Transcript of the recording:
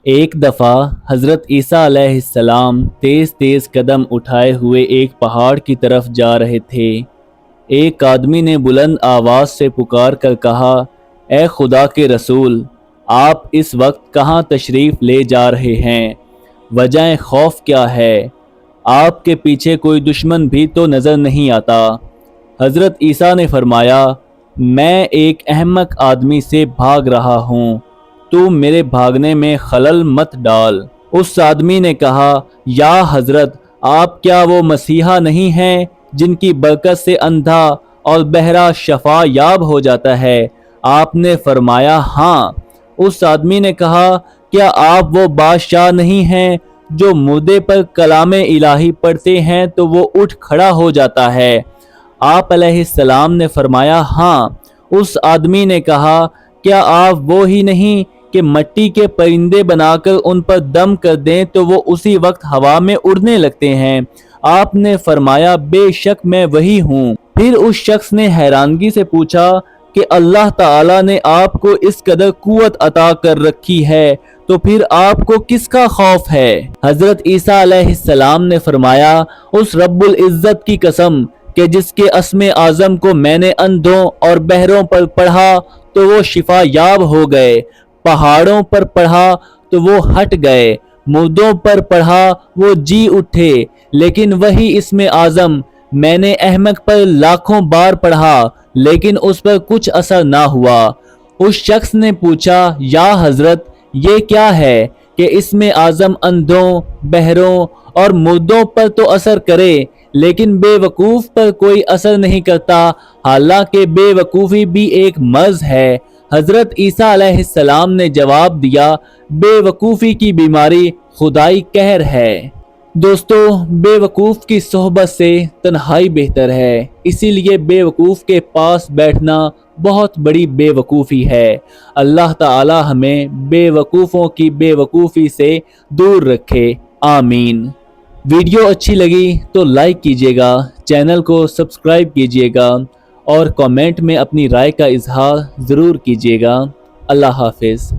ایک دفعہ حضرت عیسیٰ علیہ السلام تیز تیز قدم اٹھائے ہوئے ایک پہاڑ کی طرف جا رہے تھے۔ ایک آدمی نے بلند آواز سے پکار کر کہا، اے خدا کے رسول، آپ اس وقت کہاں تشریف لے جا رہے ہیں؟ وجہ خوف کیا ہے؟ آپ کے پیچھے کوئی دشمن بھی تو نظر نہیں آتا۔ حضرت عیسیٰ نے فرمایا، میں ایک احمق آدمی سے بھاگ رہا ہوں، تو میرے بھاگنے میں خلل مت ڈال۔ اس آدمی نے کہا، یا حضرت، آپ کیا وہ مسیحا نہیں ہیں جن کی برکت سے اندھا اور بہرا شفا یاب ہو جاتا ہے؟ آپ نے فرمایا، ہاں۔ اس آدمی نے کہا، کیا آپ وہ بادشاہ نہیں ہیں جو مردے پر کلام الہی پڑھتے ہیں تو وہ اٹھ کھڑا ہو جاتا ہے؟ آپ علیہ السلام نے فرمایا، ہاں۔ اس آدمی نے کہا، کیا آپ وہ ہی نہیں کہ مٹی کے پرندے بنا کر ان پر دم کر دیں تو وہ اسی وقت ہوا میں اڑنے لگتے ہیں؟ آپ نے فرمایا، بے شک میں وہی ہوں۔ پھر اس شخص نے حیرانگی سے پوچھا کہ اللہ تعالیٰ نے آپ کو اس قدر قوت عطا کر رکھی ہے تو پھر آپ کو کس کا خوف ہے؟ حضرت عیسیٰ علیہ السلام نے فرمایا، اس رب العزت کی قسم کہ جس کے اسم اعظم کو میں نے اندھوں اور بہروں پر پڑھا تو وہ شفا یاب ہو گئے، پہاڑوں پر پڑھا تو وہ ہٹ گئے، مردوں پر پڑھا وہ جی اٹھے۔ لیکن وہی اسم اعظم میں نے احمق پر لاکھوں بار پڑھا لیکن اس پر کچھ اثر نہ ہوا۔ اس شخص نے پوچھا، یا حضرت، یہ کیا ہے کہ اسم اعظم اندھوں، بہروں اور مردوں پر تو اثر کرے لیکن بے وقوف پر کوئی اثر نہیں کرتا، حالانکہ بے وقوفی بھی ایک مرض ہے؟ حضرت عیسیٰ علیہ السلام نے جواب دیا، بے وقوفی کی بیماری خدائی قہر ہے۔ دوستو، بے وقوف کی صحبت سے تنہائی بہتر ہے، اسی لیے بے وقوف کے پاس بیٹھنا بہت بڑی بے وقوفی ہے۔ اللہ تعالی ہمیں بے وقوفوں کی بے وقوفی سے دور رکھے، آمین۔ ویڈیو اچھی لگی تو لائک کیجیے گا، چینل کو سبسکرائب کیجیے گا اور کامنٹ میں اپنی رائے کا اظہار ضرور کیجیے گا۔ اللہ حافظ۔